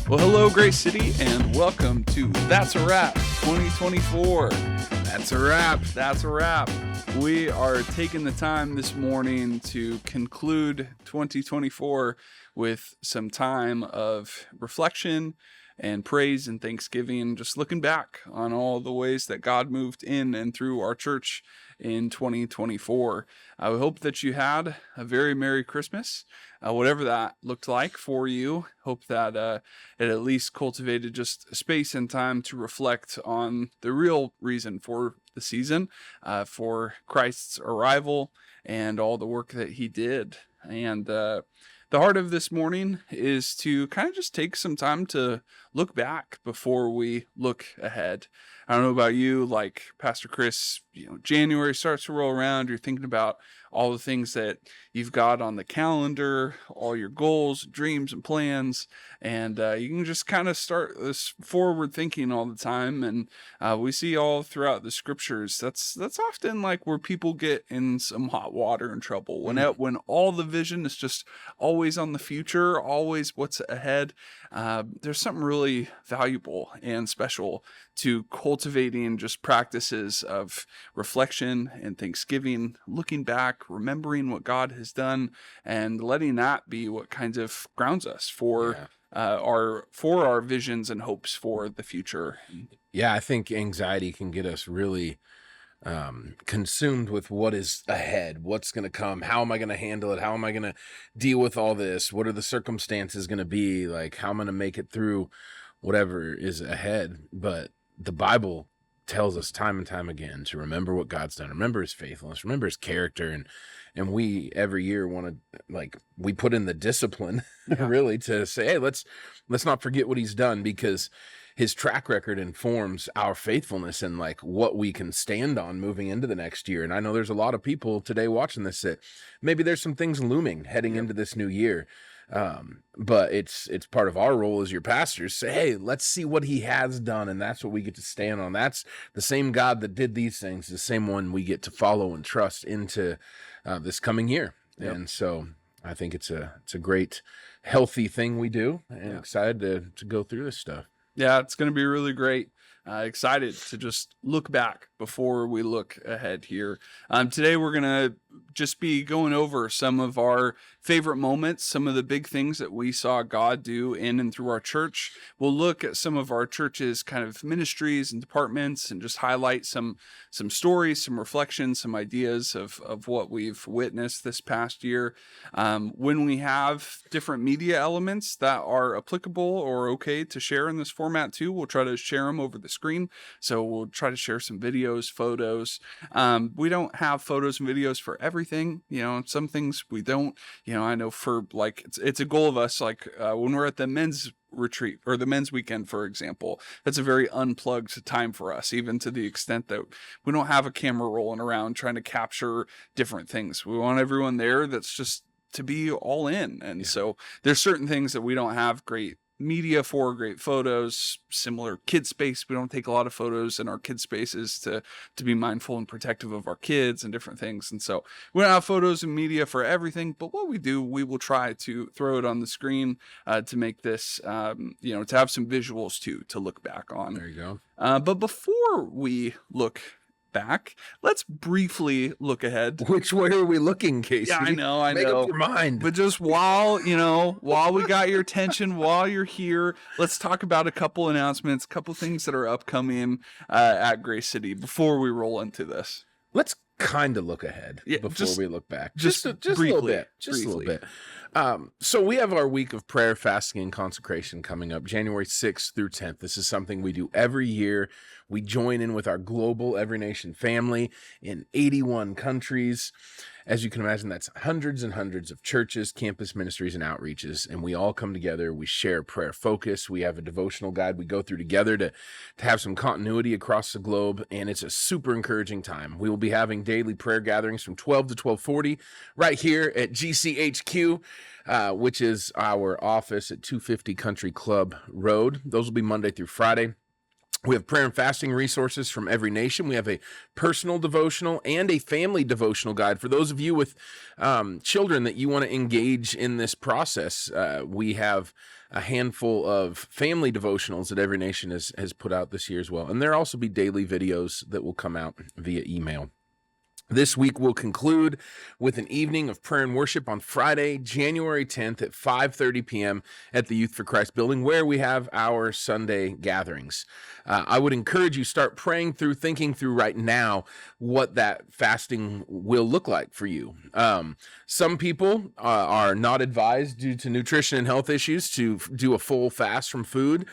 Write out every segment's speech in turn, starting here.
Well, hello, Grace City, and welcome to That's a Wrap 2024. That's a wrap. That's a wrap. We are taking the time this morning to conclude 2024 with some time of reflection and praise and thanksgiving, just looking back on all the ways that God moved in and through our church in 2024. I hope that you had a very Merry Christmas, whatever that looked like for you. Hope that it at least cultivated just space and time to reflect on the real reason for the season, for Christ's arrival and all the work that he did. And the heart of this morning is to kind of just take some time to look back before we look ahead. I don't know about you, like Pastor Chris, January starts to roll around. You're thinking about all the things that you've got on the calendar, all your goals, dreams, and plans. And you can just kind of start this forward thinking all the time. And we see all throughout the scriptures, that's often like where people get in some hot water and trouble. When all the vision is just always on the future, always what's ahead, there's something really valuable and special to cultivating just practices of reflection and thanksgiving, looking back, remembering what God has done, and letting that be what kind of grounds us for our visions and hopes for the future. Yeah, I think anxiety can get us really consumed with what is ahead, what's going to come, how am I going to handle it, how am I going to deal with all this, what are the circumstances going to be, like how I'm going to make it through whatever is ahead. But the Bible tells us time and time again to remember what God's done, remember his faithfulness, remember his character, and we every year want to, like, we put in the discipline really to say, hey, let's not forget what he's done, because his track record informs our faithfulness and like what we can stand on moving into the next year. And I know there's a lot of people today watching this that maybe there's some things looming heading into this new year. But it's part of our role as your pastors, say, hey, let's see what he has done. And that's what we get to stand on. That's the same God that did these things, the same one we get to follow and trust into this coming year. Yep. And so I think it's a great, healthy thing we do, and excited to go through this stuff. Yeah, it's going to be really great. Excited to just look back before we look ahead here. Today, we're going to just be going over some of our favorite moments, some of the big things that we saw God do in and through our church. We'll look at some of our church's kind of ministries and departments and just highlight some stories, some reflections, some ideas of what we've witnessed this past year. When we have different media elements that are applicable or okay to share in this format too, we'll try to share them over the screen. So we'll try to share some videos, photos. We don't have photos and videos for everything. Some things we don't. I know for like it's a goal of us. Like when we're at the men's retreat or the men's weekend, for example, that's a very unplugged time for us, even to the extent that we don't have a camera rolling around trying to capture different things. We want everyone there that's just to be all in. And so there's certain things that we don't have great media for, great photos. Similar kid space, we don't take a lot of photos in our kid spaces to be mindful and protective of our kids and different things. And so we don't have photos and media for everything, but what we do, we will try to throw it on the screen to make this to have some visuals too to look back on. There you go. But before we look back, let's briefly look ahead. Which way are we looking, Casey? Yeah, I know. Make up your mind. But just while we got your attention, while you're here, let's talk about a couple announcements, a couple things that are upcoming at Grace City before we roll into this. Let's kind of look ahead before we look back. Just briefly, a little bit. Just a little bit. So we have our week of prayer, fasting, and consecration coming up January 6th through 10th. This is something we do every year. We join in with our global Every Nation family in 81 countries. As you can imagine, that's hundreds and hundreds of churches, campus ministries, and outreaches. And we all come together. We share prayer focus. We have a devotional guide we go through together to have some continuity across the globe. And it's a super encouraging time. We will be having daily prayer gatherings from 12 to 12:40 right here at GCHQ, which is our office at 250 Country Club Road. Those will be Monday through Friday. We have prayer and fasting resources from every nation. We have a personal devotional and a family devotional guide. For those of you with children that you want to engage in this process, we have a handful of family devotionals that Every Nation has put out this year as well. And there'll also be daily videos that will come out via email. This week will conclude with an evening of prayer and worship on Friday, January 10th at 5:30 p.m. at the Youth for Christ building, where we have our Sunday gatherings. I would encourage you start praying through, thinking through right now what that fasting will look like for you. Some people are not advised due to nutrition and health issues to do a full fast from food.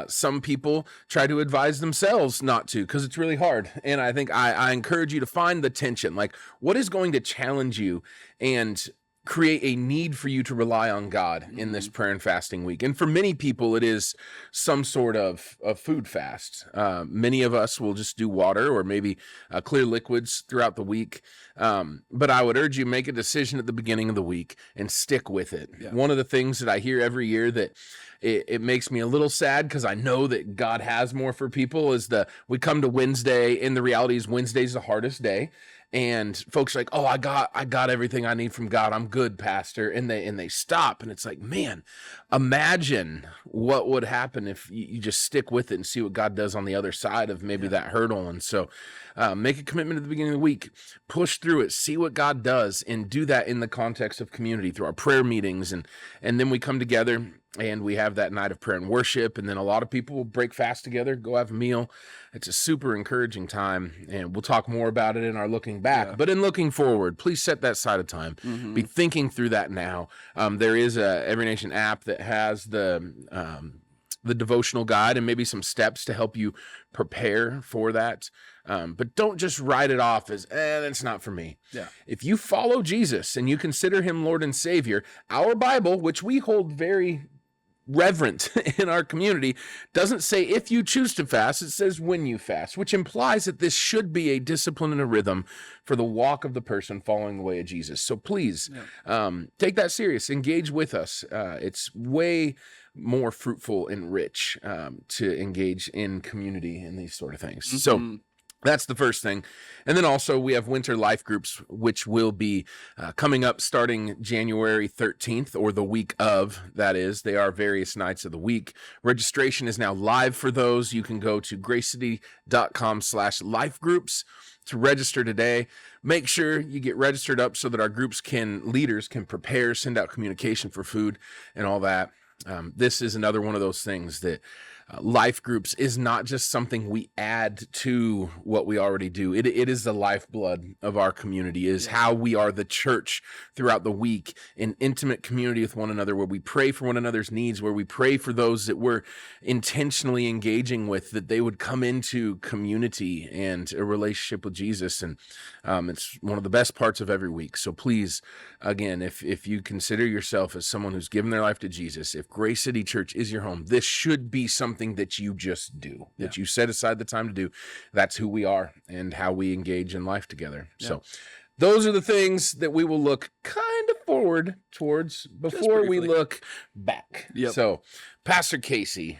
Some people try to advise themselves not to because it's really hard. And I think I encourage you to find the tension. Like, what is going to challenge you and create a need for you to rely on God in this prayer and fasting week? And for many people, it is some sort of food fast. Many of us will just do water or maybe clear liquids throughout the week. But I would urge you, make a decision at the beginning of the week and stick with it. Yeah. One of the things that I hear every year that it makes me a little sad because I know that God has more for people is we come to Wednesday and the reality is Wednesday's the hardest day. And folks are like, oh, I got everything I need from God. I'm good, Pastor. And they stop. And it's like, man, imagine what would happen if you just stick with it and see what God does on the other side of maybe that hurdle. And so make a commitment at the beginning of the week, push through it, see what God does, and do that in the context of community through our prayer meetings. And then we come together and we have that night of prayer and worship. And then a lot of people will break fast together, go have a meal. It's a super encouraging time. And we'll talk more about it in our looking back. Yeah. But in looking forward, please set that side of time. Mm-hmm. Be thinking through that now. There is a Every Nation app that has the devotional guide and maybe some steps to help you prepare for that. But don't just write it off as, that's not for me. Yeah. If you follow Jesus and you consider him Lord and Savior, our Bible, which we hold very reverent in our community, doesn't say if you choose to fast, it says when you fast, which implies that this should be a discipline and a rhythm for the walk of the person following the way of Jesus. So please take that serious, engage with us. It's way more fruitful and rich to engage in community and these sort of things. Mm-hmm. So that's the first thing. And then also we have winter life groups, which will be coming up starting January 13th or the week of, that is. They are various nights of the week. Registration is now live for those. You can go to gracecity.com/life groups to register today. Make sure you get registered up so that our leaders can prepare, send out communication for food and all that. This is another one of those things that life groups is not just something we add to what we already do. It is the lifeblood of our community, is how we are the church throughout the week, in intimate community with one another, where we pray for one another's needs, where we pray for those that we're intentionally engaging with, that they would come into community and a relationship with Jesus. And it's one of the best parts of every week. So please, again, if you consider yourself as someone who's given their life to Jesus, if Grace City Church is your home, this should be something that you just do, that you set aside the time to do. That's who we are and how we engage in life together. Yeah. So those are the things that we will look kind of forward towards before we look back. Yep. So Pastor Casey,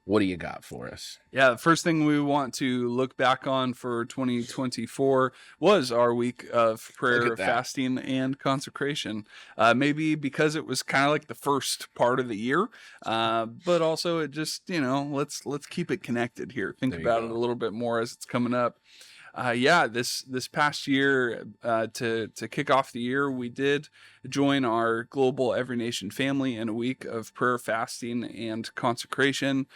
what do you got for us? Yeah, the first thing we want to look back on for 2024 was our week of prayer, fasting, and consecration. Maybe because it was kind of like the first part of the year, but also it just, let's keep it connected here. Think about it a little bit more as it's coming up. This past year, to kick off the year, we did join our global Every Nation family in a week of prayer, fasting, and consecration.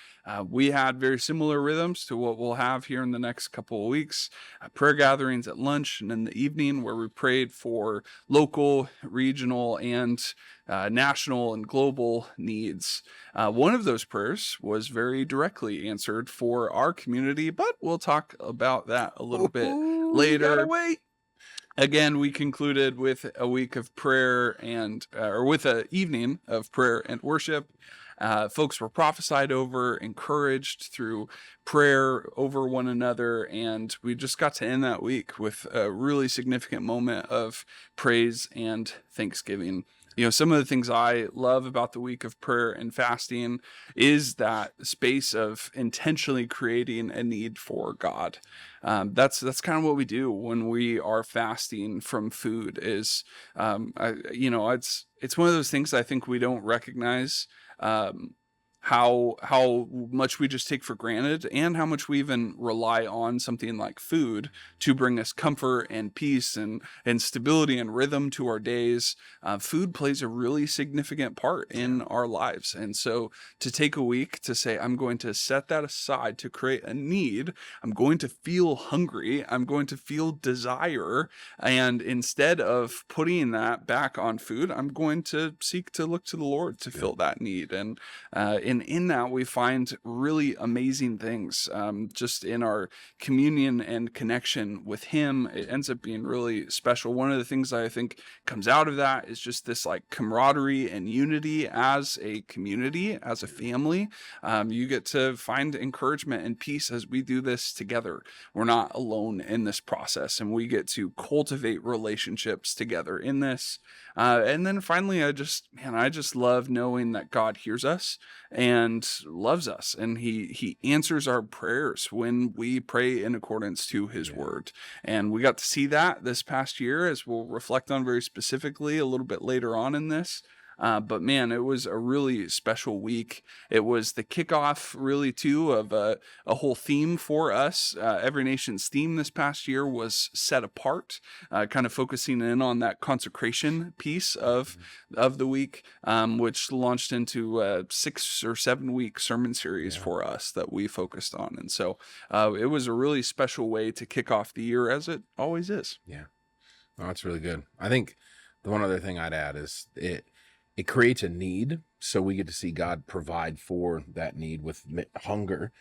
We had very similar rhythms to what we'll have here in the next couple of weeks. Prayer gatherings at lunch and in the evening, where we prayed for local, regional, and national and global needs. One of those prayers was very directly answered for our community, but we'll talk about that a little bit later. Again, we concluded with a week of prayer or with an evening of prayer and worship. Folks were prophesied over, encouraged through prayer over one another, and we just got to end that week with a really significant moment of praise and thanksgiving Some of the things I love about the week of prayer and fasting is that space of intentionally creating a need for God. That's kind of what we do when we are fasting from food. It's one of those things I think we don't recognize. How much we just take for granted, and how much we even rely on something like food to bring us comfort and peace and stability and rhythm to our days. Food plays a really significant part in our lives. And so to take a week to say, I'm going to set that aside to create a need, I'm going to feel hungry, I'm going to feel desire, and instead of putting that back on food, I'm going to seek to look to the Lord to fill that need. And in that, we find really amazing things just in our communion and connection with Him. It ends up being really special. One of the things I think comes out of that is just this like camaraderie and unity as a community, as a family. You get to find encouragement and peace as we do this together. We're not alone in this process, and we get to cultivate relationships together in this. And then finally, I just love knowing that God hears us and loves us, and he answers our prayers when we pray in accordance to His word. And we got to see that this past year, as we'll reflect on very specifically a little bit later on in this. But man, it was a really special week. It was the kickoff, really, too, of a whole theme for us. Every Nation's theme this past year was set apart, kind of focusing in on that consecration piece of the week, which launched into a 6 or 7 week sermon series for us that we focused on. And so it was a really special way to kick off the year, as it always is. Yeah. Oh, that's really good. I think the one other thing I'd add is it creates a need, so we get to see God provide for that need with hunger.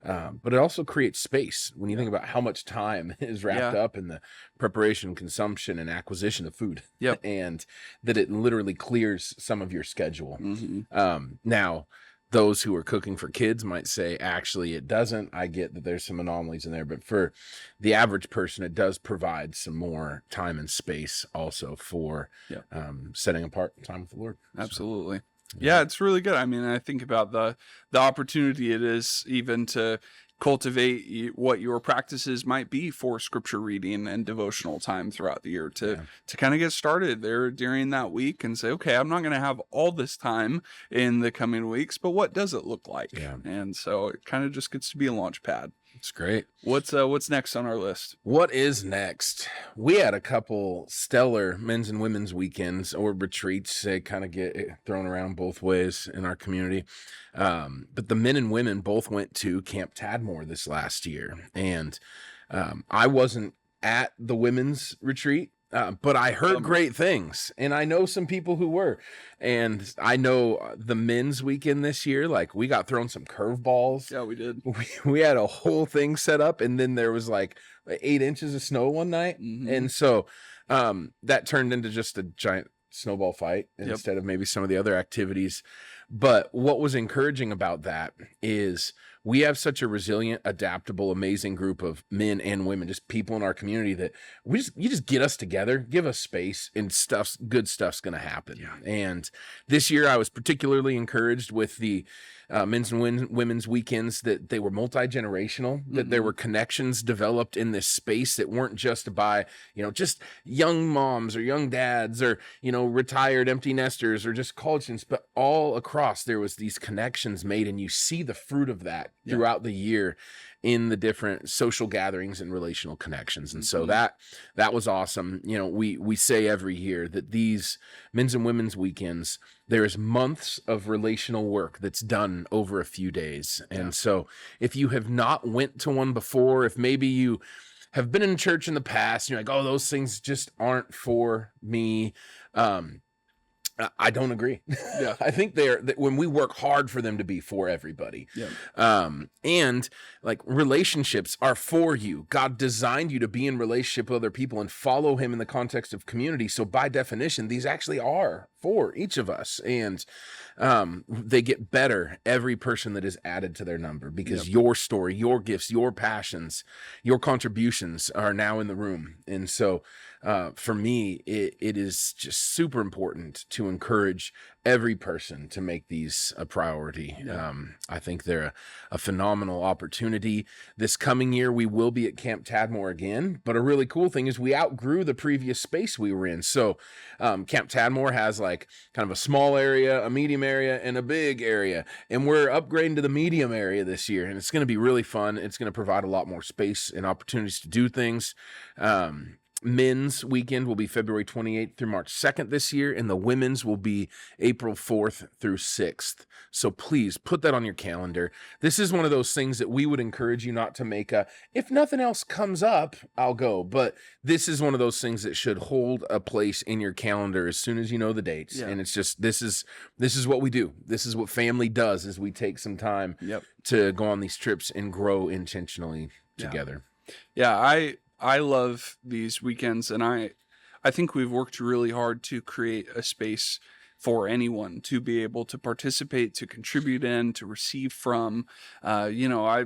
But it also creates space when you think about how much time is wrapped up in the preparation, consumption, and acquisition of food. Yep. And that it literally clears some of your schedule. Mm-hmm. Now, those who are cooking for kids might say, actually, it doesn't. I get that there's some anomalies in there, but for the average person, it does provide some more time and space also for setting apart time with the Lord. Absolutely. Yeah, it's really good. I mean, I think about the opportunity it is even to cultivate what your practices might be for scripture reading and devotional time throughout the year to kind of get started there during that week and say, okay, I'm not going to have all this time in the coming weeks, but what does it look like? Yeah. And so it kind of just gets to be a launch pad. It's great. What's next on our list? What is next? We had a couple stellar men's and women's weekends or retreats. They kind of get thrown around both ways in our community. But the men and women both went to Camp Tadmor this last year. And I wasn't at the women's retreat, but I heard great things, and I know some people who were. And I know the men's weekend this year, like we got thrown some curveballs. Yeah, we did. We had a whole thing set up, and then there was like 8 inches of snow one night. Mm-hmm. And so that turned into just a giant snowball fight instead of maybe some of the other activities. But what was encouraging about that is we have such a resilient, adaptable, amazing group of men and women, just people in our community that you just get us together, give us space, and good stuff's going to happen. Yeah. And this year I was particularly encouraged with the men's and women's weekends that they were multi-generational, that there were connections developed in this space that weren't just by, just young moms or young dads or, retired empty nesters or just college students, but all across there was these connections made, and you see the fruit of that throughout the year in the different social gatherings and relational connections. And so that was awesome. We say every year that these men's and women's weekends, there is months of relational work that's done over a few days. And so if you have not went to one before, if maybe you have been in church in the past, and you're like, oh, those things just aren't for me. I don't agree. Yeah. I think when we work hard for them to be for everybody. Yeah. And like relationships are for you. God designed you to be in relationship with other people and follow Him in the context of community. So by definition, these actually are for each of us. And they get better every person that is added to their number, because your story, your gifts, your passions, your contributions are now in the room. And so for me, it is just super important to encourage every person to make these a priority. I think they're a phenomenal opportunity. This coming year, we will be at Camp Tadmor again, but a really cool thing is we outgrew the previous space we were in. So Camp Tadmor has like kind of a small area, a medium area, and a big area, and we're upgrading to the medium area this year, and it's going to be really fun. It's going to provide a lot more space and opportunities to do things. Men's weekend will be February 28th through March 2nd this year, and the women's will be April 4th through 6th. So please put that on your calendar. This is one of those things that we would encourage you not to make if nothing else comes up, I'll go. But this is one of those things that should hold a place in your calendar as soon as you know the dates. And it's just, this is what we do. This is what family does, is we take some time to go on these trips and grow intentionally together. I love these weekends, and I think we've worked really hard to create a space for anyone to be able to participate, to contribute in, to receive from. I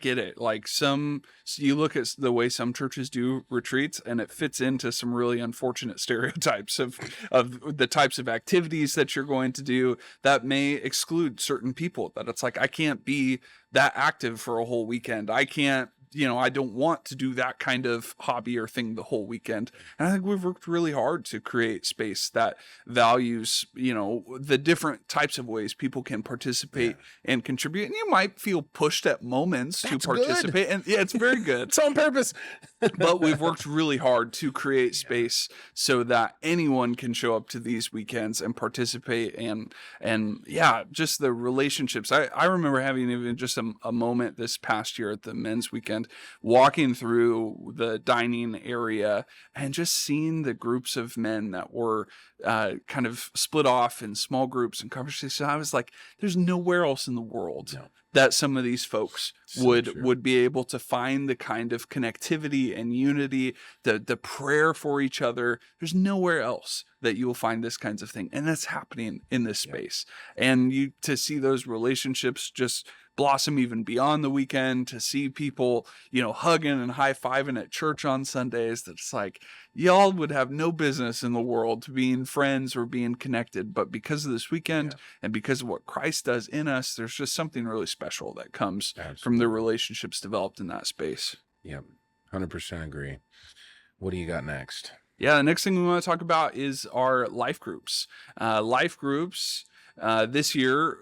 get it. Like you look at the way some churches do retreats, and it fits into some really unfortunate stereotypes of the types of activities that you're going to do that may exclude certain people. That it's like, I can't be that active for a whole weekend. I can't, I don't want to do that kind of hobby or thing the whole weekend. And I think we've worked really hard to create space that values, the different types of ways people can participate and contribute. And you might feel pushed at moments to participate. Good. And it's very good. It's on purpose. But we've worked really hard to create space so that anyone can show up to these weekends and participate. And just the relationships. I remember having even just a moment this past year at the men's weekend, walking through the dining area and just seeing the groups of men that were kind of split off in small groups and conversations. I was like, there's nowhere else in the world that some of these folks would be able to find the kind of connectivity and unity, the prayer for each other. There's nowhere else that you will find this kinds of thing. And that's happening in this space. And to see those relationships just blossom even beyond the weekend, to see people, hugging and high-fiving at church on Sundays, that's like, y'all would have no business in the world being friends or being connected. But because of this weekend and because of what Christ does in us, there's just something really special that comes from the relationships developed in that space. Yep. 100% agree. What do you got next? Yeah, the next thing we want to talk about is our life groups. Life groups this year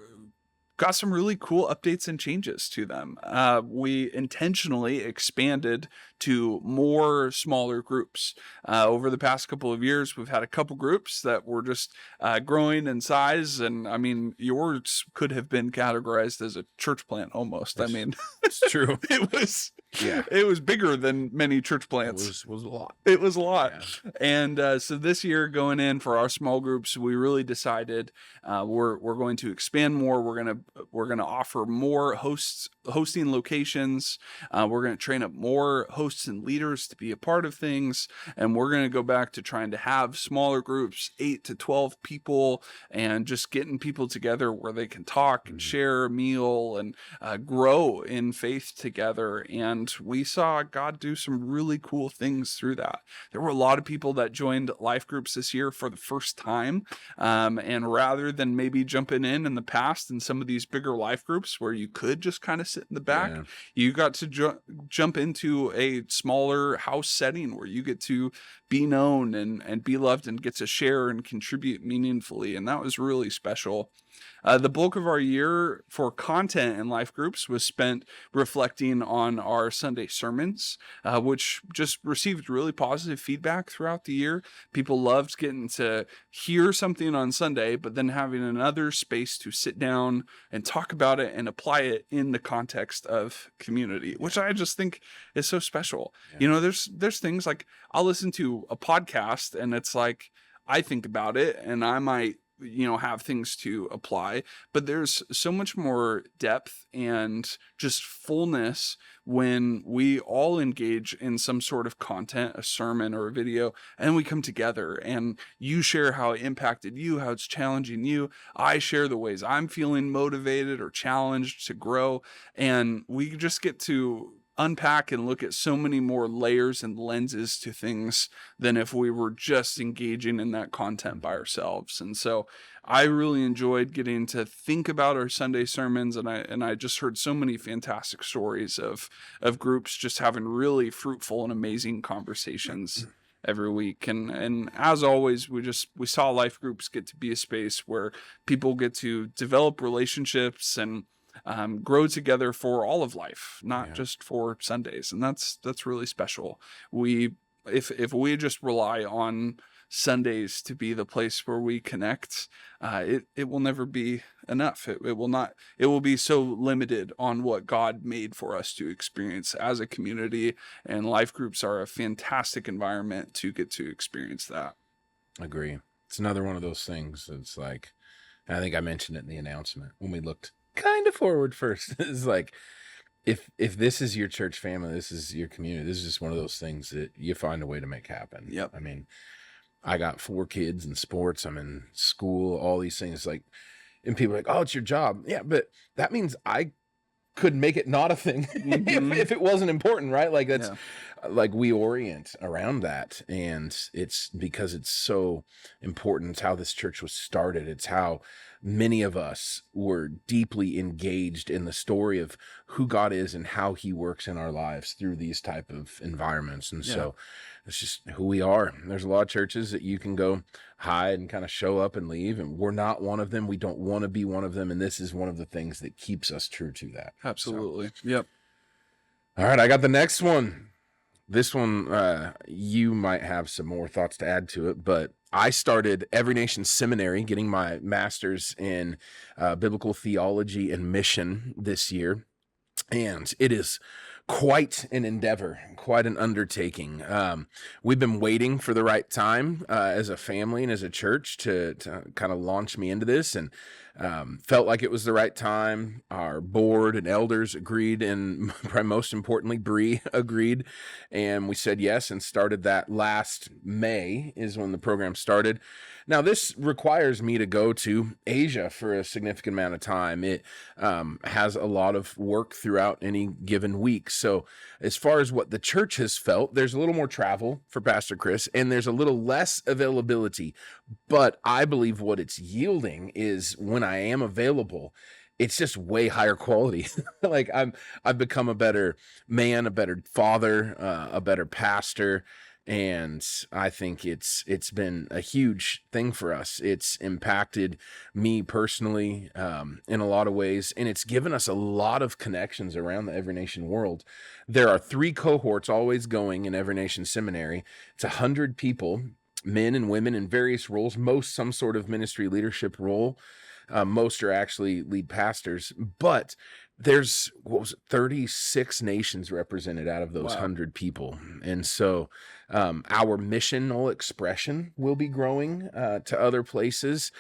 got some really cool updates and changes to them. We intentionally expanded to more smaller groups. Over the past couple of years, we've had a couple groups that were just growing in size. And I mean, yours could have been categorized as a church plant almost. It's true. It was bigger than many church plants. It was a lot. It was a lot. Yeah. And so this year, going in for our small groups, we really decided we're going to expand more. We're gonna offer more hosting locations. We're gonna train up more hosts and leaders to be a part of things, and we're gonna go back to trying to have smaller groups, 8 to 12 people, and just getting people together where they can talk and share a meal and grow in faith together. And we saw God do some really cool things through that. There were a lot of people that joined life groups this year for the first time, and rather than maybe jumping in the past in some of these bigger life groups where you could just kind of sit in the back, you got to jump into a smaller house setting where you get to be known and be loved and get to share and contribute meaningfully. And that was really special. The bulk of our year for content in life groups was spent reflecting on our Sunday sermons, which just received really positive feedback throughout the year. People loved getting to hear something on Sunday, but then having another space to sit down and talk about it and apply it in the context of community, which I just think is so special. There's things like I'll listen to a podcast and it's like, I think about it and I might have things to apply, but there's so much more depth and just fullness when we all engage in some sort of content, a sermon or a video, and we come together and you share how it impacted you, how it's challenging you. I share the ways I'm feeling motivated or challenged to grow. And we just get to unpack and look at so many more layers and lenses to things than if we were just engaging in that content by ourselves. And so I really enjoyed getting to think about our Sunday sermons, and I just heard so many fantastic stories of groups just having really fruitful and amazing conversations every week. And as always, we saw life groups get to be a space where people get to develop relationships and grow together for all of life, not just for Sundays. And that's really special. If we just rely on Sundays to be the place where we connect, it will never be enough. It will be so limited on what God made for us to experience as a community, and life groups are a fantastic environment to get to experience that. Agree. It's another one of those things. It's like, I think I mentioned it in the announcement when we looked kind of forward first. It's like, if this is your church family, this is your community, this is just one of those things that you find a way to make happen. Yep. I mean, I got 4 kids in sports, I'm in school, all these things, like, and people are like, oh, it's your job. Yeah, but that means I could make it not a thing if it wasn't important, right? Like, that's like, we orient around that, and it's because it's so important. It's how this church was started. It's how many of us were deeply engaged in the story of who God is and how he works in our lives through these type of environments. And so it's just who we are. There's a lot of churches that you can go hide and kind of show up and leave, and we're not one of them. We don't want to be one of them. And this is one of the things that keeps us true to that. Absolutely. So. Yep. All right. I got the next one. This one, you might have some more thoughts to add to it, but I started Every Nation Seminary, getting my master's in biblical theology and mission this year. And it is quite an endeavor, quite an undertaking. We've been waiting for the right time as a family and as a church to kind of launch me into this, and felt like it was the right time. Our board and elders agreed, and probably most importantly, Bree agreed, and we said yes and started that last May is when the program started. Now, this requires me to go to Asia for a significant amount of time. It has a lot of work throughout any given week. So as far as what the church has felt, there's a little more travel for Pastor Chris, and there's a little less availability. But I believe what it's yielding is, when I am available, it's just way higher quality. Like, I've become a better man, a better father, a better pastor. And I think it's been a huge thing for us. It's impacted me personally in a lot of ways, and it's given us a lot of connections around the Every Nation world. There are 3 cohorts always going in Every Nation Seminary. It's 100 people, men and women in various roles, most some sort of ministry leadership role. Most are actually lead pastors, but there's 36 nations represented out of those 100 people. And so our missional expression will be growing to other places.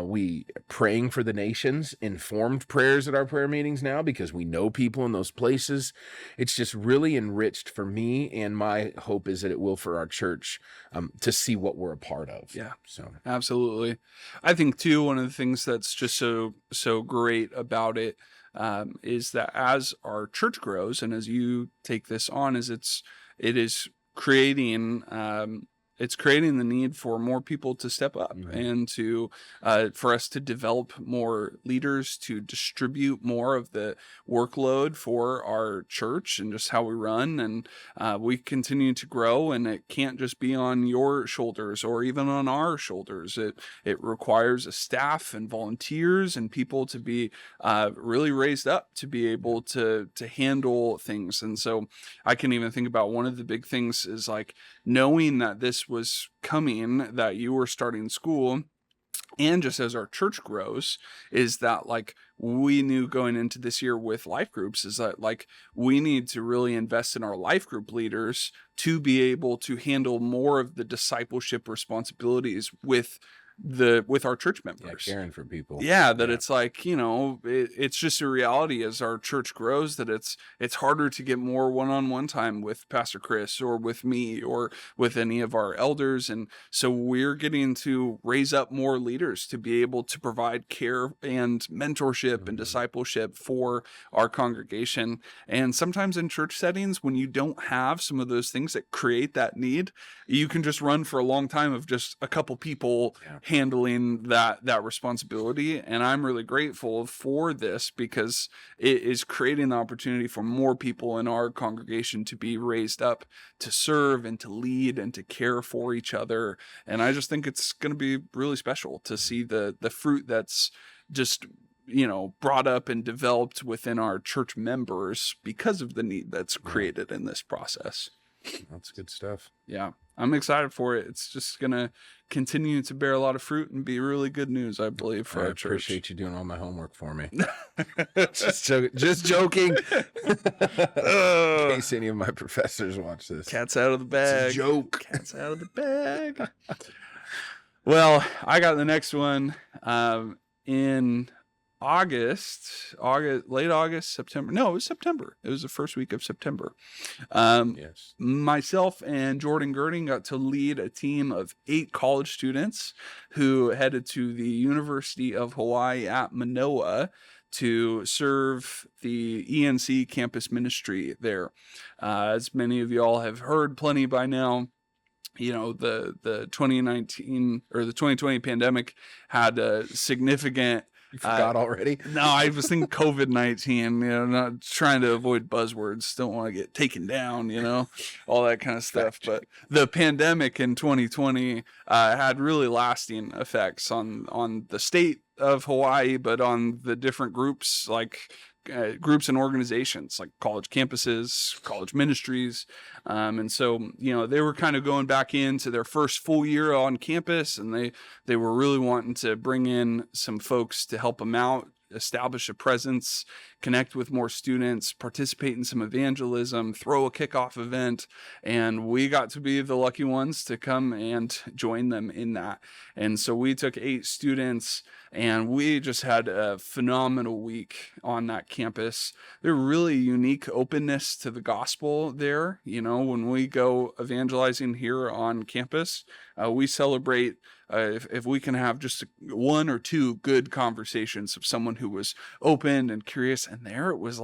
We praying for the nations, informed prayers at our prayer meetings now, because we know people in those places. It's just really enriched for me, and my hope is that it will for our church to see what we're a part of. Yeah, so absolutely. I think too, one of the things that's just so great about it is that as our church grows, and as you take this on, it is creating the need for more people to step up and to for us to develop more leaders, to distribute more of the workload for our church and just how we run. And we continue to grow, and it can't just be on your shoulders or even on our shoulders. It requires a staff and volunteers and people to be really raised up to be able to handle things. And so I can even think about one of the big things is like knowing that this was coming, that you were starting school, and just as our church grows, is that like we knew going into this year with life groups is that like we need to really invest in our life group leaders to be able to handle more of the discipleship responsibilities with with our church Yeah, members. caring for people. Yeah, that Yeah. it's like, it's just a reality as our church grows that it's harder to get more one-on-one time with Pastor Chris or with me or with any of our elders. And so we're getting to raise up more leaders to be able to provide care and mentorship and Mhm. discipleship for our congregation. And sometimes in church settings, when you don't have some of those things that create that need, you can just run for a long time of just a couple people Yeah. handling that responsibility. And I'm really grateful for this because it is creating the opportunity for more people in our congregation to be raised up to serve and to lead and to care for each other. And I just think it's going to be really special to see the fruit that's just brought up and developed within our church members because of the need that's created in this process. That's good stuff. Yeah, I'm excited for it. It's just gonna continue to bear a lot of fruit and be really good news, I believe, for I our church. appreciate you doing all my homework for me. Just joking. In case any of my professors watch this. Cat's out of the bag. It's a joke. Cat's out of the bag. Well, I got the next one in late August, September. No, it was September. It was the first week of September. Yes. Myself and Jordan Girding got to lead a team of 8 college students who headed to the University of Hawaii at Manoa to serve the ENC campus ministry there. As many of y'all have heard plenty by now, the 2019 or the 2020 pandemic had a significant. You forgot already? No, I was thinking COVID-19, not trying to avoid buzzwords. Don't want to get taken down, all that kind of stuff. But the pandemic in 2020 had really lasting effects on the state of Hawaii, but on the different groups groups and organizations like college campuses, college ministries. And so, they were kind of going back into their first full year on campus, and they were really wanting to bring in some folks to help them out, establish a presence, connect with more students, participate in some evangelism, throw a kickoff event. And we got to be the lucky ones to come and join them in that. And so we took 8 students and we just had a phenomenal week on that campus. There's really unique openness to the gospel there. When we go evangelizing here on campus, we celebrate if we can have just 1 or 2 good conversations of someone who was open and curious. And there it was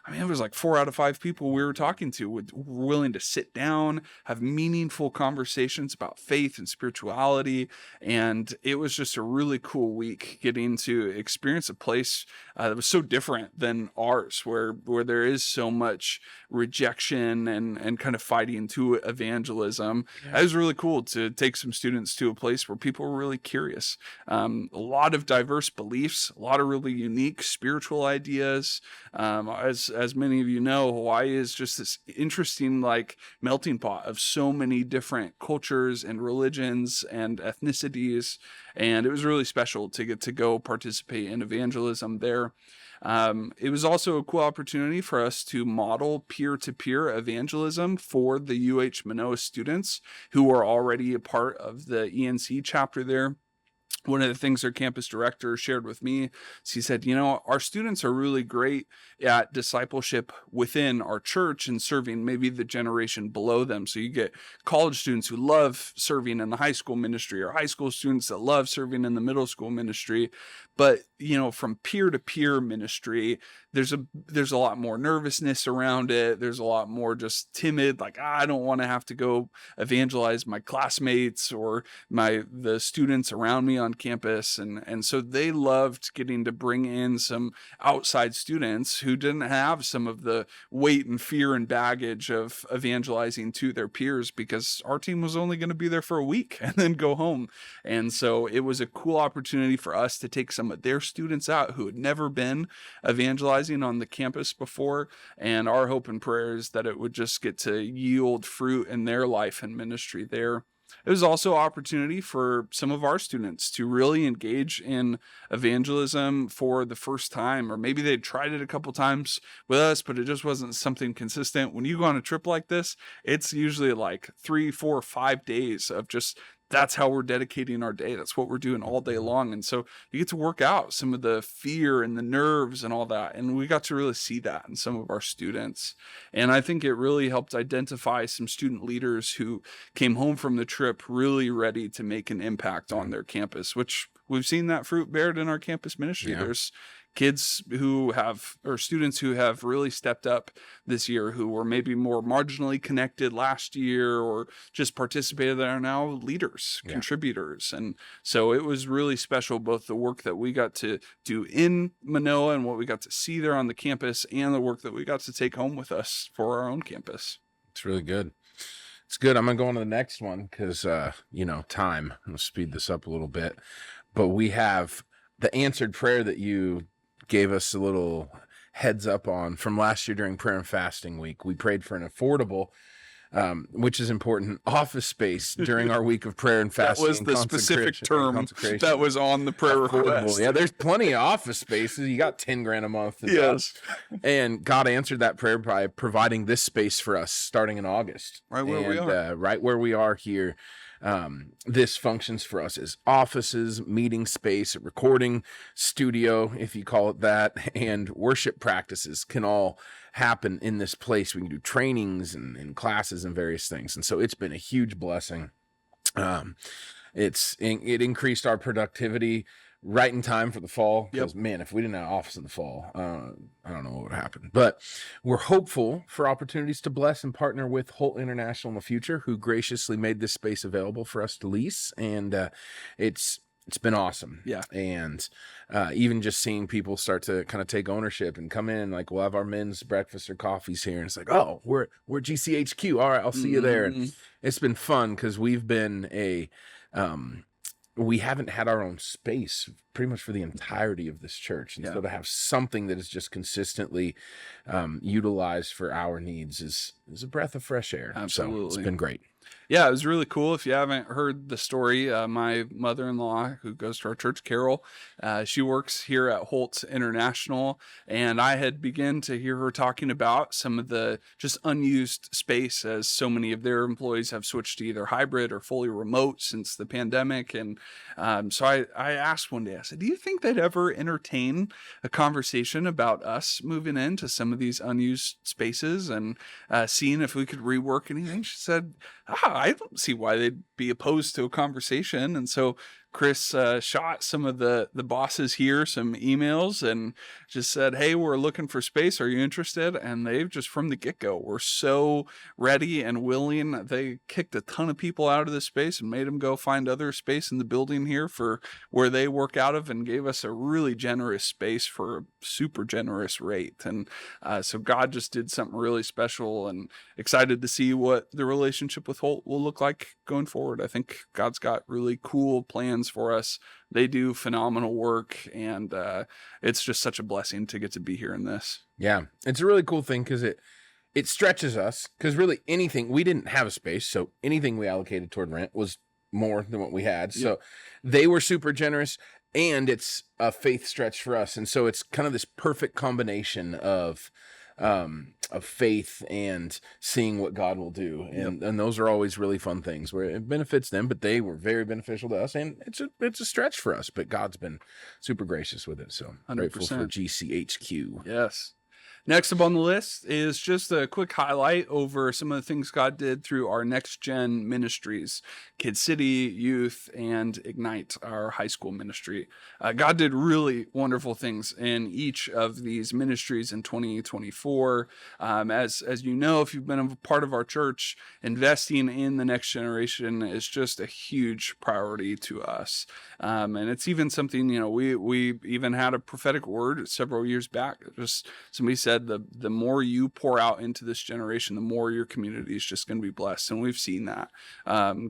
it was like 4 out of 5 people we were talking to were willing to sit down, have meaningful conversations about faith and spirituality. And it was just a really cool week getting to experience a place that was so different than ours, where there is so much rejection and kind of fighting to evangelism. Yeah. It was really cool to take some students to a place where people were really curious. A lot of diverse beliefs, a lot of really unique spiritual ideas. As many of you know, Hawaii is just this interesting melting pot of so many different cultures and religions and ethnicities. And it was really special to get to go participate in evangelism there. It was also a cool opportunity for us to model peer-to-peer evangelism for the UH Manoa students who are already a part of the ENC chapter there. One of the things our campus director shared with me is he said, our students are really great at discipleship within our church and serving maybe the generation below them. So you get college students who love serving in the high school ministry, or high school students that love serving in the middle school ministry. But, from peer-to-peer ministry, there's a lot more nervousness around it. There's a lot more just timid, I don't want to have to go evangelize my classmates or the students around me on campus. And so they loved getting to bring in some outside students who didn't have some of the weight and fear and baggage of evangelizing to their peers, because our team was only going to be there for a week and then go home. And so it was a cool opportunity for us to take some of their students out who had never been evangelizing on the campus before. And our hope and prayer is that it would just get to yield fruit in their life and ministry there. It was also an opportunity for some of our students to really engage in evangelism for the first time, or maybe they'd tried it a couple times with us, but it just wasn't something consistent. When you go on a trip like this, it's usually 3, 4, 5 days of just that's how we're dedicating our day. That's what we're doing all day long. And so you get to work out some of the fear and the nerves and all that. And we got to really see that in some of our students. And I think it really helped identify some student leaders who came home from the trip really ready to make an impact on their campus, which we've seen that fruit bared in our campus ministry. Yeah. There's kids who have, or students who have really stepped up this year, who were maybe more marginally connected last year or just participated, that are now leaders, contributors. And so it was really special, both the work that we got to do in Manoa and what we got to see there on the campus, and the work that we got to take home with us for our own campus. It's really good. It's good. I'm going to go on to the next one because, time. I'm going to speed this up a little bit. But we have the answered prayer that you gave us a little heads up on from last year during prayer and fasting week. We prayed for an affordable, which is important, office space during our week of prayer and fasting. That was the specific term that was on the prayer request. Yeah, there's plenty of office spaces. You got 10 grand a month. Yes. And God answered that prayer by providing this space for us starting in August. Right where we are. Right where we are here. This functions for us as offices, meeting space, recording studio, if you call it that, and worship practices can all happen in this place. We can do trainings and classes and various things. And so it's been a huge blessing. It increased our productivity right in time for the fall. Because man, if we didn't have an office in the fall, I don't know what would happen. But we're hopeful for opportunities to bless and partner with Holt International in the future, who graciously made this space available for us to lease. And it's been awesome. Yeah. And even just seeing people start to kind of take ownership and come in, like we'll have our men's breakfast or coffees here. And it's like, oh, we're GCHQ. All right, I'll see you there. And it's been fun because we've been we haven't had our own space pretty much for the entirety of this church. And so to have something that is just consistently utilized for our needs is a breath of fresh air. Absolutely. So it's been great. Yeah, it was really cool. If you haven't heard the story, my mother-in-law, who goes to our church, Carol, she works here at Holt International, and I had begun to hear her talking about some of the just unused space, as so many of their employees have switched to either hybrid or fully remote since the pandemic. And so I asked one day, I said, do you think they'd ever entertain a conversation about us moving into some of these unused spaces and seeing if we could rework anything? She said, I don't see why they'd be opposed to a conversation. And so Chris shot some of the bosses here some emails and just said, hey, we're looking for space. Are you interested? And they've just from the get-go were so ready and willing. They kicked a ton of people out of the space and made them go find other space in the building here for where they work out of, and gave us a really generous space for a super generous rate. And so God just did something really special, and excited to see what the relationship with Holt will look like going forward. I think God's got really cool plans for us. They do phenomenal work, and it's just such a blessing to get to be here in this. Yeah, it's a really cool thing because it stretches us, because really anything, we didn't have a space, so anything we allocated toward rent was more than what we had. So they were super generous, and it's a faith stretch for us. And so it's kind of this perfect combination of faith and seeing what God will do. And those are always really fun things where it benefits them, but they were very beneficial to us, and it's a stretch for us, but God's been super gracious with it. So 100%. Grateful for GCHQ. Yes. Next up on the list is just a quick highlight over some of the things God did through our next gen ministries, Kid City, Youth, and Ignite, our high school ministry. God did really wonderful things in each of these ministries in 2024. As you know, if you've been a part of our church, investing in the next generation is just a huge priority to us. And it's even something, we even had a prophetic word several years back. Just somebody said, the more you pour out into this generation, the more your community is just going to be blessed. And we've seen that.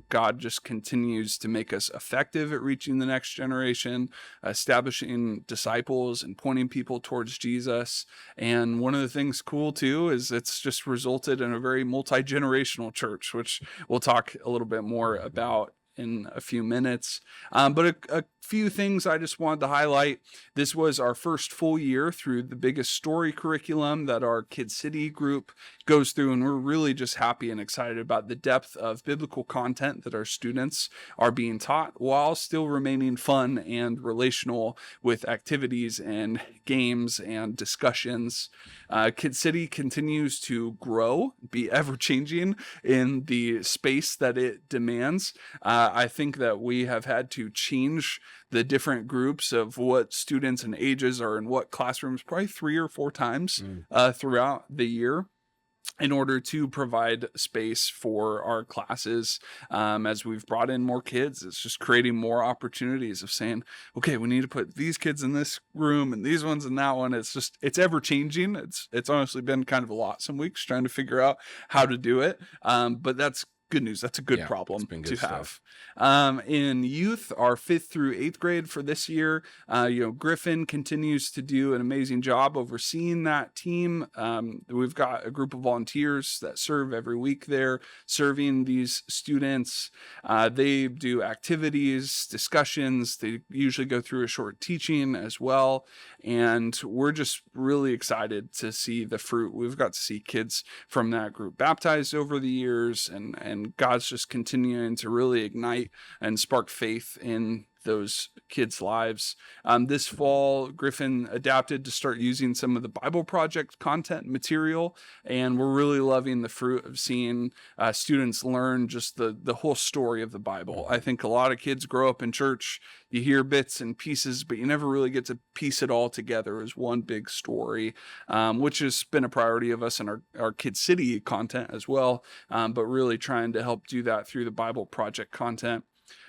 God just continues to make us effective at reaching the next generation, establishing disciples and pointing people towards Jesus. And one of the things cool too is it's just resulted in a very multi-generational church, which we'll talk a little bit more about in a few minutes. But a few things I just wanted to highlight. This was our first full year through the biggest story curriculum that our Kid City group goes through, and we're really just happy and excited about the depth of biblical content that our students are being taught while still remaining fun and relational with activities and games and discussions. Kid City continues to grow, be ever changing in the space that it demands. I think that we have had to change the different groups of what students and ages are in what classrooms probably 3 or 4 times throughout the year, in order to provide space for our classes. As we've brought in more kids, it's just creating more opportunities of saying, okay, we need to put these kids in this room and these ones in that one. It's ever changing. It's honestly been kind of a lot some weeks trying to figure out how to do it. But that's good news. That's a good problem to have. In youth, our 5th through 8th grade for this year, Griffin continues to do an amazing job overseeing that team. We've got a group of volunteers that serve every week there, serving these students. They do activities, discussions. They usually go through a short teaching as well. And we're just really excited to see the fruit. We've got to see kids from that group baptized over the years, and God's just continuing to really ignite and spark faith in those kids' lives. This fall, Griffin adapted to start using some of the Bible Project content material, and we're really loving the fruit of seeing students learn just the whole story of the Bible. I think a lot of kids grow up in church, you hear bits and pieces, but you never really get to piece it all together as one big story, which has been a priority of us in our Kid City content as well, but really trying to help do that through the Bible Project content.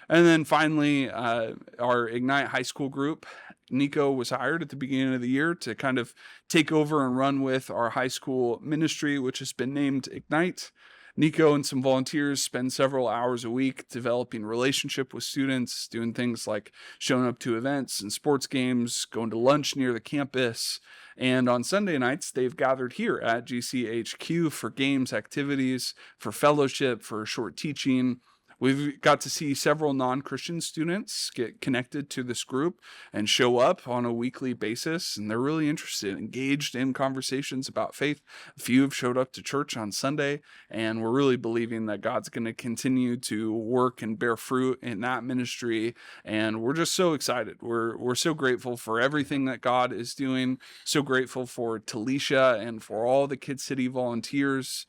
And then finally, our Ignite High School group, Nico was hired at the beginning of the year to kind of take over and run with our high school ministry, which has been named Ignite. Nico and some volunteers spend several hours a week developing relationship with students, doing things like showing up to events and sports games, going to lunch near the campus. And on Sunday nights, they've gathered here at GCHQ for games, activities, for fellowship, for short teaching. We've got to see several non-Christian students get connected to this group and show up on a weekly basis, and they're really interested, engaged in conversations about faith. A few have showed up to church on Sunday, and we're really believing that God's going to continue to work and bear fruit in that ministry, and we're just so excited. We're so grateful for everything that God is doing, so grateful for Talisha and for all the Kid City volunteers,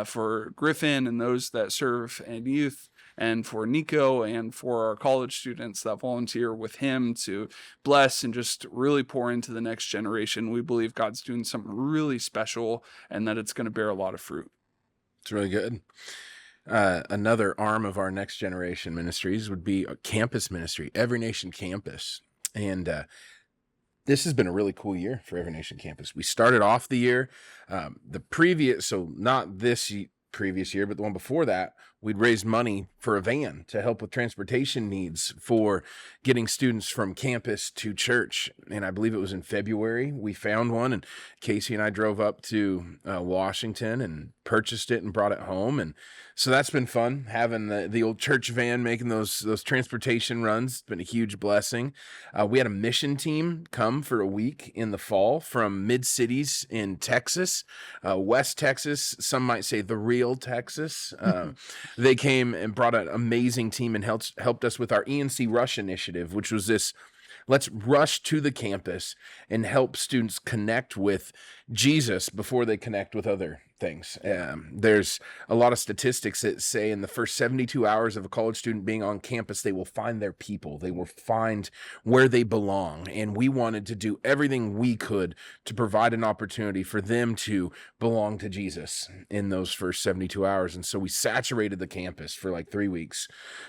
for Griffin and those that serve in youth, and for Nico and for our college students that volunteer with him to bless and just really pour into the next generation. We believe God's doing something really special and that it's going to bear a lot of fruit. It's really good. Another arm of our next generation ministries would be a campus ministry, Every Nation Campus. And this has been a really cool year for Every Nation Campus. We started off the year, not this previous year, but the one before that, we'd raised money for a van to help with transportation needs for getting students from campus to church. And I believe it was in February we found one, and Casey and I drove up to Washington and purchased it and brought it home. And so that's been fun, having the old church van making those transportation runs. It's been a huge blessing. We had a mission team come for a week in the fall from mid-cities in Texas, West Texas, some might say the real Texas. They came and brought an amazing team and helped us with our ENC Rush initiative, which was this, let's rush to the campus and help students connect with Jesus before they connect with other things. There's a lot of statistics that say in the first 72 hours of a college student being on campus, they will find their people. They will find where they belong. And we wanted to do everything we could to provide an opportunity for them to belong to Jesus in those first 72 hours. And so we saturated the campus for like 3 weeks.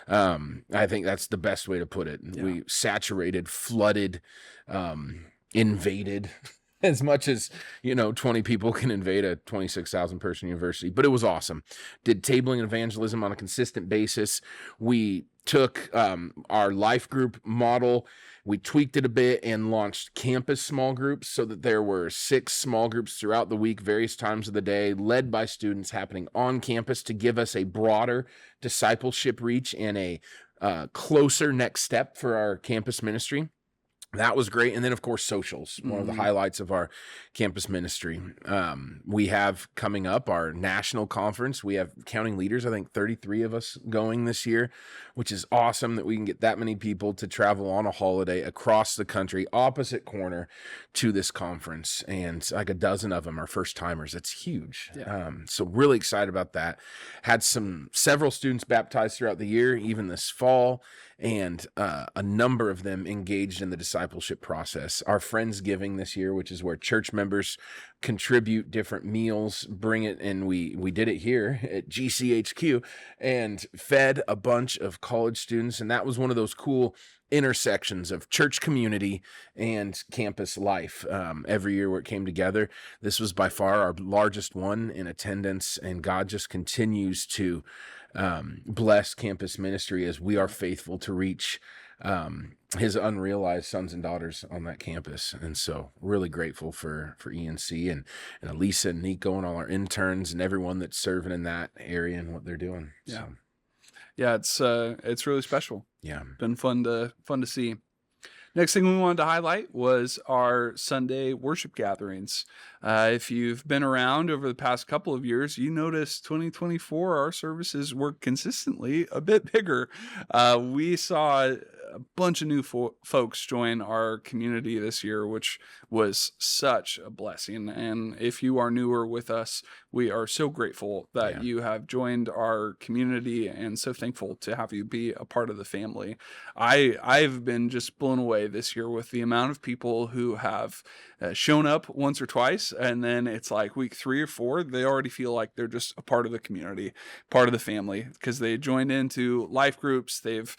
I think that's the best way to put it. Yeah. We saturated, flooded, invaded, as much as, 20 people can invade a 26,000 person university, but it was awesome. Did tabling and evangelism on a consistent basis. We took our life group model, we tweaked it a bit and launched campus small groups so that there were 6 small groups throughout the week, various times of the day, led by students happening on campus to give us a broader discipleship reach and a closer next step for our campus ministry. That was great. And then, of course, socials, one of the highlights of our campus ministry. We have coming up our national conference. We have, counting leaders, I think 33 of us going this year, which is awesome that we can get that many people to travel on a holiday across the country, opposite corner to this conference. And like a dozen of them are first timers. It's huge. Yeah. So really excited about that. Had several students baptized throughout the year, even this fall, and a number of them engaged in the discipleship process. Our Friendsgiving this year, which is where church members contribute different meals, bring it, and we did it here at GCHQ and fed a bunch of college students. And that was one of those cool intersections of church community and campus life every year where it came together. This was by far our largest one in attendance, and God just continues to bless campus ministry as we are faithful to reach his unrealized sons and daughters on that campus. And so really grateful for ENC and Elisa and Nico and all our interns and everyone that's serving in that area and what they're doing. Yeah. So, Yeah, it's really special. yeah. Been fun to see. Next thing we wanted to highlight was our Sunday worship gatherings. If you've been around over the past couple of years, you notice 2024, our services were consistently a bit bigger. We saw a bunch of new folks join our community this year, which was such a blessing. And if you are newer with us, we are so grateful that you have joined our community and so thankful to have you be a part of the family. I've been just blown away this year with the amount of people who have shown up once or twice, and then it's like week 3 or 4, they already feel like they're just a part of the community, part of the family, because they joined into life groups. They've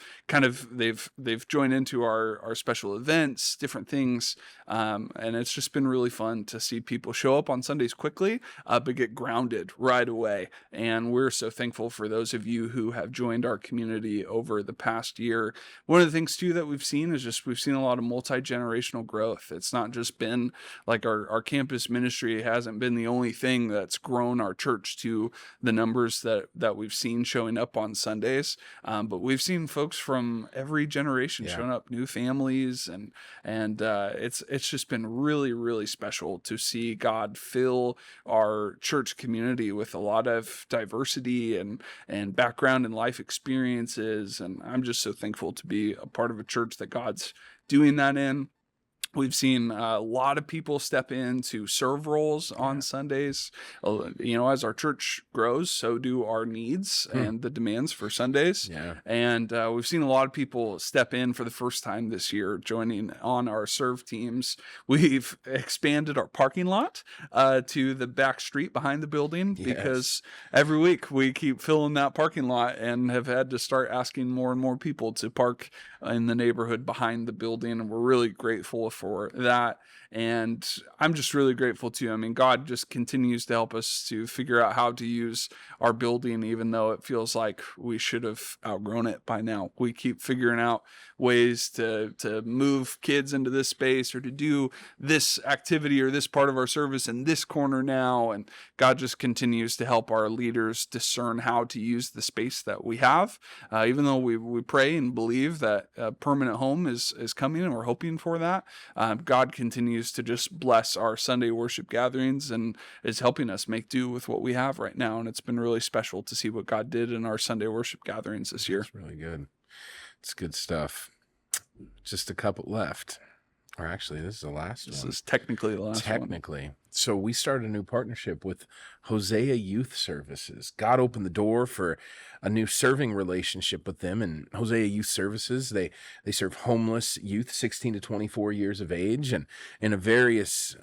joined into our special events, different things, and it's just been really fun to see people show up on Sundays quickly, but get grounded right away. And we're so thankful for those of you who have joined our community over the past year. One of the things too that we've seen is we've seen a lot of multi-generational growth. It's not just been like our campus ministry hasn't been the only thing that's grown our church to the numbers that we've seen showing up on Sundays, but we've seen folks from every generation showing up, new families, and it's just been really, really special to see God fill our church community with a lot of diversity and background and life experiences. And I'm just so thankful to be a part of a church that God's doing that in. We've seen a lot of people step in to serve roles on Sundays. As our church grows, so do our needs and the demands for Sundays. Yeah. And we've seen a lot of people step in for the first time this year, joining on our serve teams. We've expanded our parking lot to the back street behind the building because every week we keep filling that parking lot and have had to start asking more and more people to park in the neighborhood behind the building. And we're really grateful for that. And I'm just really grateful too. I mean, God just continues to help us to figure out how to use our building, even though it feels like we should have outgrown it by now. We keep figuring out ways to move kids into this space or to do this activity or this part of our service in this corner now. And God just continues to help our leaders discern how to use the space that we have. Even though we pray and believe that a permanent home is coming and we're hoping for that, God continues to just bless our Sunday worship gatherings and is helping us make do with what we have right now. And it's been really special to see what God did in our Sunday worship gatherings this year. It's really good. It's good stuff. Just a couple left. Or actually, this is the last one. This is technically the last one. Technically. So we started a new partnership with Hosea Youth Services. God opened the door for a new serving relationship with them. And Hosea Youth Services, they serve homeless youth 16 to 24 years of age and in various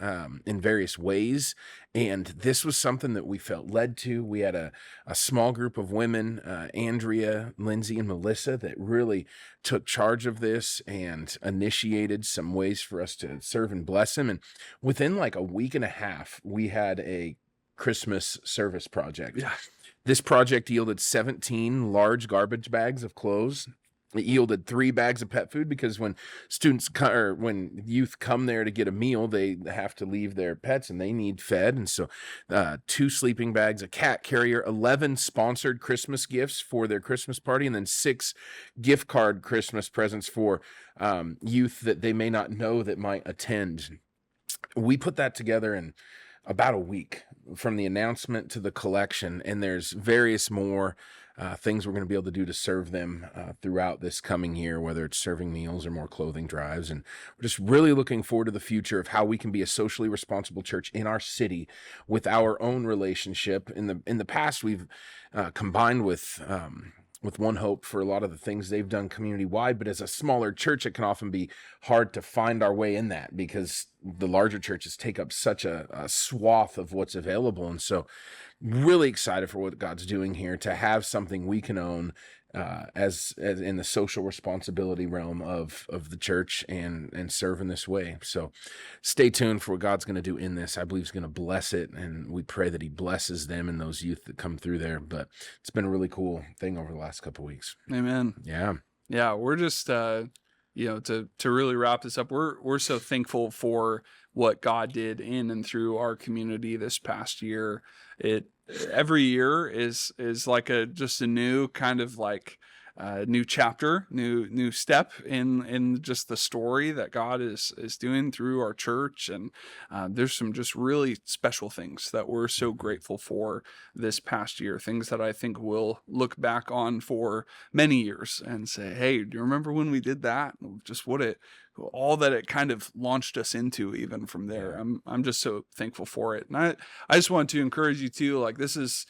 ways. And this was something that we felt led to. We had a small group of women, Andrea, Lindsay, and Melissa, that really took charge of this and initiated some ways for us to serve and bless them. And within like a week and a half, we had a Christmas service project. Yeah. This project yielded 17 large garbage bags of clothes It yielded 3 bags of pet food because when or when youth come there to get a meal, they have to leave their pets and they need fed. And so 2 sleeping bags, a cat carrier, 11 sponsored Christmas gifts for their Christmas party, and then 6 gift card Christmas presents for youth that they may not know that might attend. We put that together in about a week, from the announcement to the collection, and there's various more things we're going to be able to do to serve them throughout this coming year, whether it's serving meals or more clothing drives. And we're just really looking forward to the future of how we can be a socially responsible church in our city with our own relationship. In the past, we've combined with One Hope for a lot of the things they've done community-wide, but as a smaller church, it can often be hard to find our way in that because the larger churches take up such a swath of what's available. And so really excited for what God's doing here, to have something we can own as in the social responsibility realm of the church and serve in this way. So stay tuned for what God's going to do in this. I believe he's going to bless it, and we pray that he blesses them and those youth that come through there. But it's been a really cool thing over the last couple of weeks. Amen. Yeah, we're just to really wrap this up, we're so thankful for what God did in and through our community this past year. Every year is like just a new kind of like new chapter, new step in just the story that God is doing through our church. And there's some just really special things that we're so grateful for this past year, things that I think we'll look back on for many years and say, hey, do you remember when we did that? Just all that it kind of launched us into, even from there. I'm just so thankful for it. And I just want to encourage you too, like this is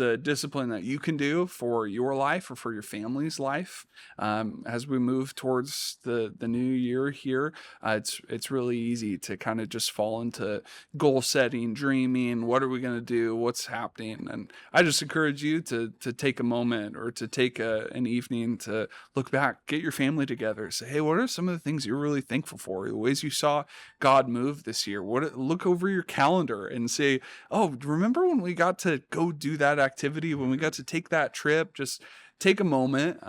a discipline that you can do for your life or for your family's life. As we move towards the new year here, it's really easy to kind of just fall into goal setting, dreaming, what are we going to do? What's happening? And I just encourage you to take a moment or to take an evening to look back, get your family together, say, hey, what are some of the things you're really thankful for, the ways you saw God move this year? Look over your calendar and say, oh, remember when we got to go do that activity, when we got to take that trip? Just take a moment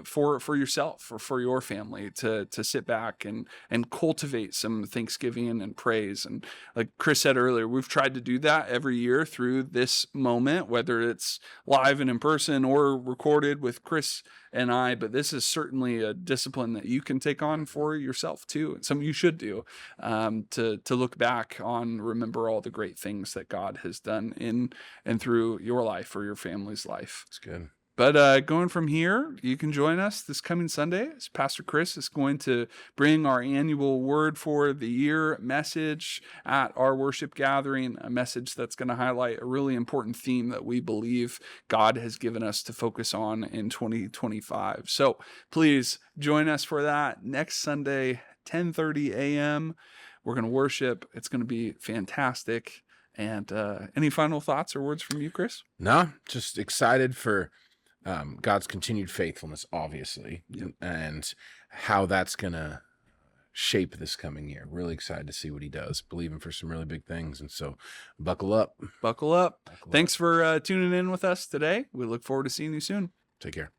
for yourself or for your family to sit back and cultivate some thanksgiving and praise. And like Chris said earlier, we've tried to do that every year through this moment, whether it's live and in person or recorded with Chris and I, but this is certainly a discipline that you can take on for yourself too. Something you should do to look back on, remember all the great things that God has done in and through your life or your family's life. It's good. But going from here, you can join us this coming Sunday as Pastor Chris is going to bring our annual Word for the Year message at our worship gathering, a message that's going to highlight a really important theme that we believe God has given us to focus on in 2025. So please join us for that next Sunday, 10:30 a.m. We're going to worship. It's going to be fantastic. And any final thoughts or words from you, Chris? No, just excited for God's continued faithfulness, obviously, and how that's going to shape this coming year. Really excited to see what he does, believing for some really big things. And so buckle up. Thanks for tuning in with us today. We look forward to seeing you soon. Take care.